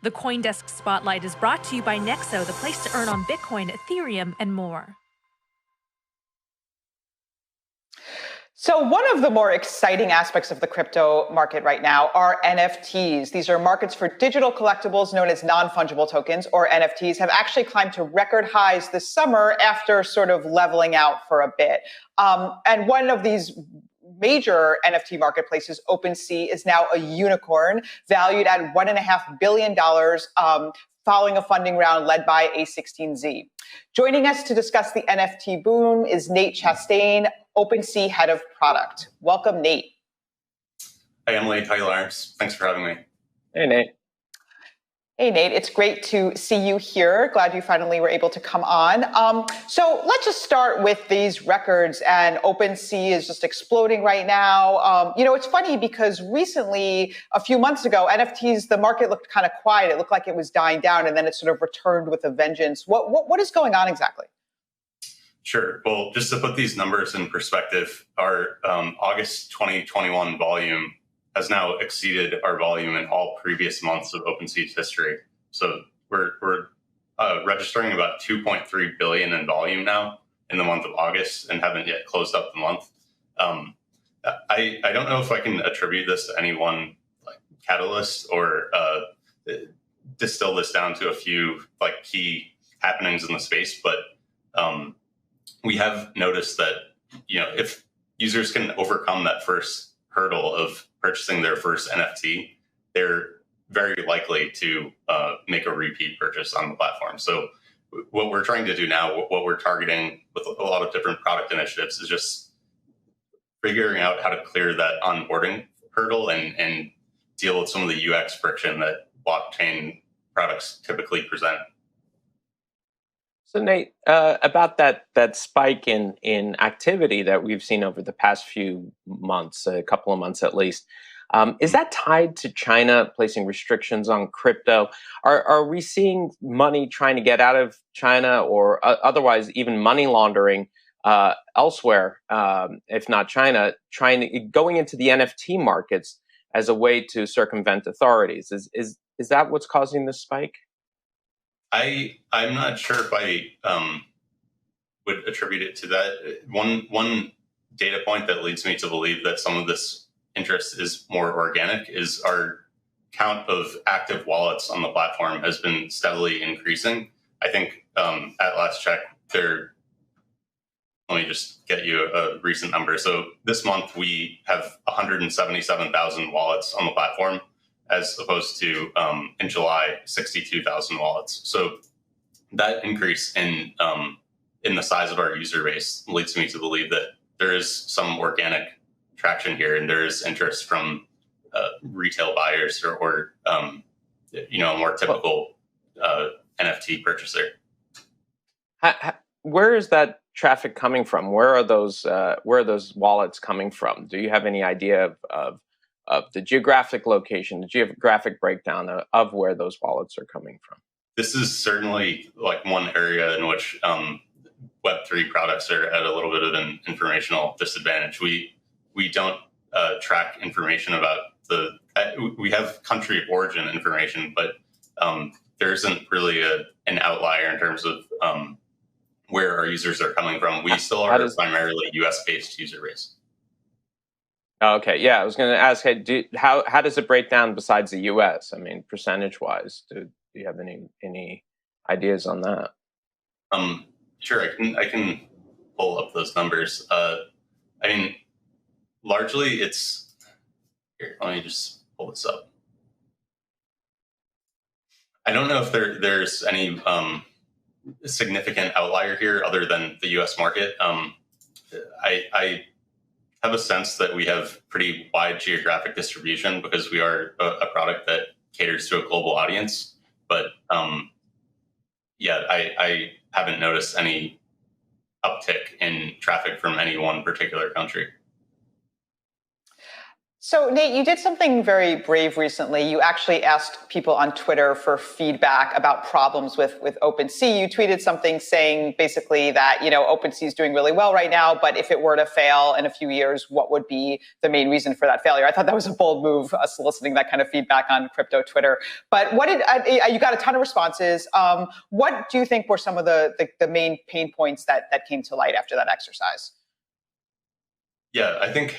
The CoinDesk Spotlight is brought to you by Nexo, the place to earn on Bitcoin, Ethereum, and more. So one of the more exciting aspects of the crypto market right now are NFTs. These are markets for digital collectibles known as non-fungible tokens, or NFTs, have actually climbed to record highs this summer after sort of leveling out for a bit. And one of these major NFT marketplaces, OpenSea, is now a unicorn valued at $1.5 billion, following a funding round led by A16Z. Joining us to discuss the NFT boom is Nate Chastain, OpenSea head of product. Welcome, Nate. Hi, Emily. Hi, Lawrence. Thanks for having me. Hey, Nate. Hey, Nate. It's great to see you here. Glad you finally were able to come on. So let's just start with these records, and OpenSea is just exploding right now. It's funny because recently, a few months ago, NFTs, the market looked kind of quiet. It looked like it was dying down, and then it sort of returned with a vengeance. What is going on exactly? Sure. Well, just to put these numbers in perspective, our August 2021 volume has now exceeded our volume in all previous months of OpenSea's history. So we're registering about 2.3 billion in volume now in the month of August and haven't yet closed up the month. I don't know if I can attribute this to any one catalyst or distill this down to a few key happenings in the space, but we have noticed that if users can overcome that first hurdle of purchasing their first NFT, they're very likely to make a repeat purchase on the platform. So what we're trying to do now, what we're targeting with a lot of different product initiatives, is just figuring out how to clear that onboarding hurdle and deal with some of the UX friction that blockchain products typically present. So Nate, about that spike in activity that we've seen over the past few months, a couple of months at least, is that tied to China placing restrictions on crypto? Are we seeing money trying to get out of China, or otherwise even money laundering elsewhere, if not China, going into the NFT markets as a way to circumvent authorities? Is that what's causing this spike? I'm not sure if I would attribute it to that. One data point that leads me to believe that some of this interest is more organic is our count of active wallets on the platform has been steadily increasing. I think at last check, let me just get you a recent number. So this month we have 177,000 wallets on the platform, as opposed to in July, 62,000 wallets. So that increase in the size of our user base leads me to believe that there is some organic traction here, and there is interest from retail buyers or a more typical NFT purchaser. Where is that traffic coming from? Where are those wallets coming from? Do you have any idea of the geographic location, the geographic breakdown of where those wallets are coming from? This is certainly one area in which Web3 products are at a little bit of an informational disadvantage. We don't track information about we have country of origin information, but there isn't really an outlier in terms of where our users are coming from. We still are primarily US-based user base. Okay, yeah, I was going to ask, how does it break down besides the U.S.? I mean, percentage-wise, do you have any ideas on that? Sure, I can pull up those numbers. Largely it's here. Let me just pull this up. I don't know if there's any significant outlier here other than the U.S. market. I have a sense that we have pretty wide geographic distribution because we are a product that caters to a global audience. But I haven't noticed any uptick in traffic from any one particular country. So, Nate, you did something very brave recently. You actually asked people on Twitter for feedback about problems with OpenSea. You tweeted something saying basically that, OpenSea is doing really well right now, but if it were to fail in a few years, what would be the main reason for that failure? I thought that was a bold move, soliciting that kind of feedback on crypto Twitter. But you got a ton of responses. What do you think were some of the main pain points that came to light after that exercise? Yeah, I think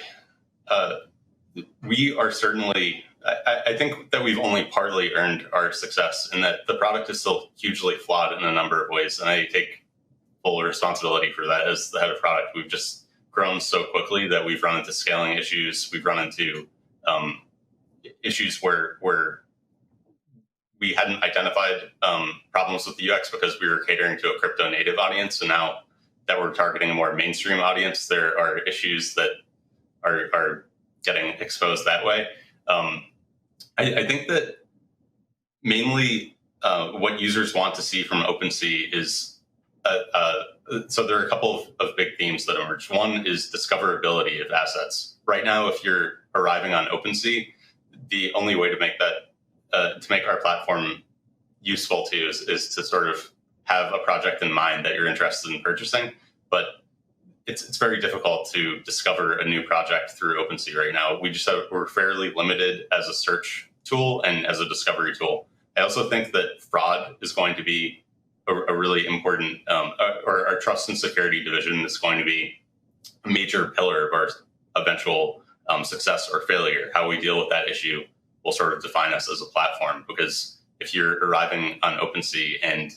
we are certainly, I think that we've only partly earned our success, and that the product is still hugely flawed in a number of ways. And I take full responsibility for that as the head of product. We've just grown so quickly that we've run into scaling issues. We've run into issues where we hadn't identified problems with the UX because we were catering to a crypto native audience. And now that we're targeting a more mainstream audience, there are issues that are getting exposed that way. I think that mainly what users want to see from OpenSea is, so there are a couple of big themes that emerge. One is discoverability of assets. Right now, if you're arriving on OpenSea, the only way to make that, to make our platform useful to you is to sort of have a project in mind that you're interested in purchasing. But it's very difficult to discover a new project through OpenSea right now. We're fairly limited as a search tool and as a discovery tool. I also think that fraud is going to be a really important, or our trust and security division is going to be a major pillar of our eventual success or failure. How we deal with that issue will sort of define us as a platform, because if you're arriving on OpenSea and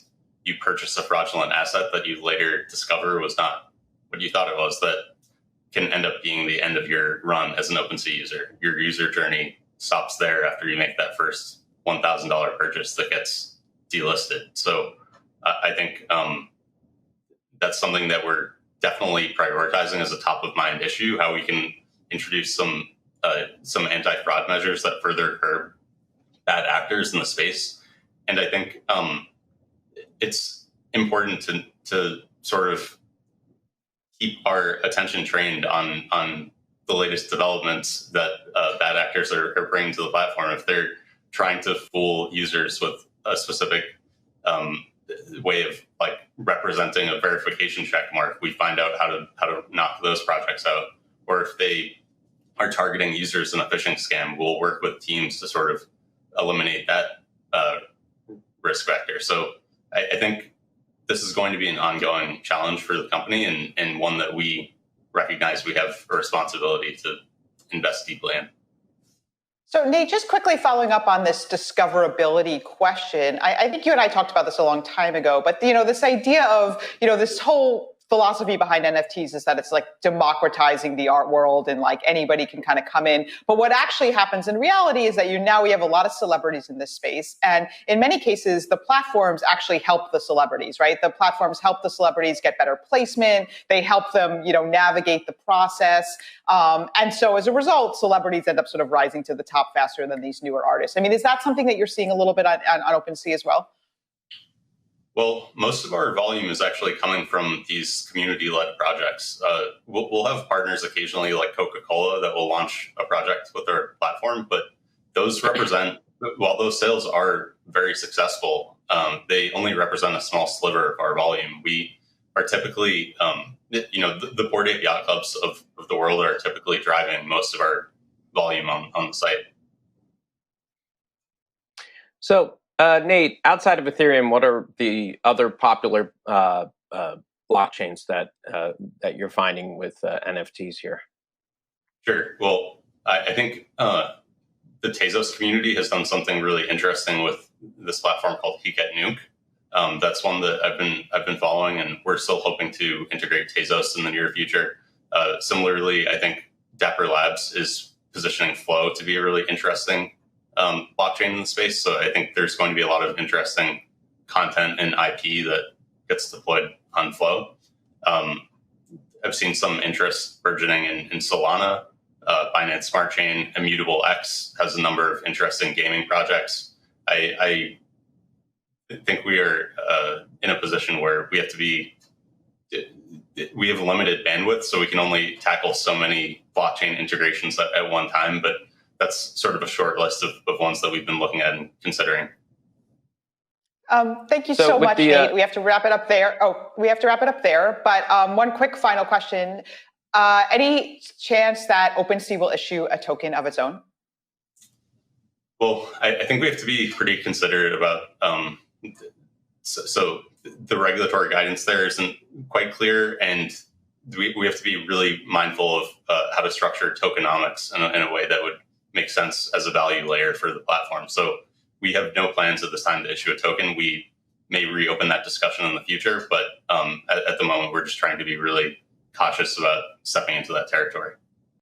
you purchase a fraudulent asset that you later discover was not what you thought it was, that can end up being the end of your run as an OpenSea user. Your user journey stops there after you make that first $1,000 purchase that gets delisted. So I think that's something that we're definitely prioritizing as a top of mind issue, how we can introduce some anti-fraud measures that further curb bad actors in the space. And I think it's important to sort of keep our attention trained on the latest developments that bad actors are bringing to the platform. If they're trying to fool users with a specific way of like representing a verification check mark, we find out how to knock those projects out. Or if they are targeting users in a phishing scam, we'll work with teams to sort of eliminate that risk vector. So I think this is going to be an ongoing challenge for the company, and one that we recognize we have a responsibility to invest deeply in. So, Nate, just quickly following up on this discoverability question, I think you and I talked about this a long time ago, but this idea of this whole philosophy behind NFTs is that it's like democratizing the art world and like anybody can kind of come in. But what actually happens in reality is that we have a lot of celebrities in this space. And in many cases, the platforms actually help the celebrities, right? The platforms help the celebrities get better placement. They help them, navigate the process. And so as a result, celebrities end up sort of rising to the top faster than these newer artists. I mean, is that something that you're seeing a little bit on OpenSea as well? Well, most of our volume is actually coming from these community-led projects. We'll have partners occasionally like Coca-Cola that will launch a project with our platform, but those represent, while those sales are very successful, they only represent a small sliver of our volume. We are typically, the Bored Ape Yacht Clubs of the world are typically driving most of our volume on the site. So, Nate, outside of Ethereum, what are the other popular blockchains that you're finding with NFTs here? Sure. Well, I think the Tezos community has done something really interesting with this platform called Hiket Nuke. That's one that I've been following, and we're still hoping to integrate Tezos in the near future. Similarly, I think Dapper Labs is positioning Flow to be a really interesting blockchain in the space. So I think there's going to be a lot of interesting content and IP that gets deployed on Flow. I've seen some interest burgeoning in Solana. Binance Smart Chain, Immutable X has a number of interesting gaming projects. I think we are in a position where we have limited bandwidth, so we can only tackle so many blockchain integrations at one time, but that's sort of a short list of ones that we've been looking at and considering. Thank you so much, Nate. We have to wrap it up there. But one quick final question. Any chance that OpenSea will issue a token of its own? Well, I think we have to be pretty considerate about, so the regulatory guidance there isn't quite clear, and we have to be really mindful of how to structure tokenomics in a way that would make sense as a value layer for the platform. So we have no plans at this time to issue a token. We may reopen that discussion in the future, but at the moment, we're just trying to be really cautious about stepping into that territory.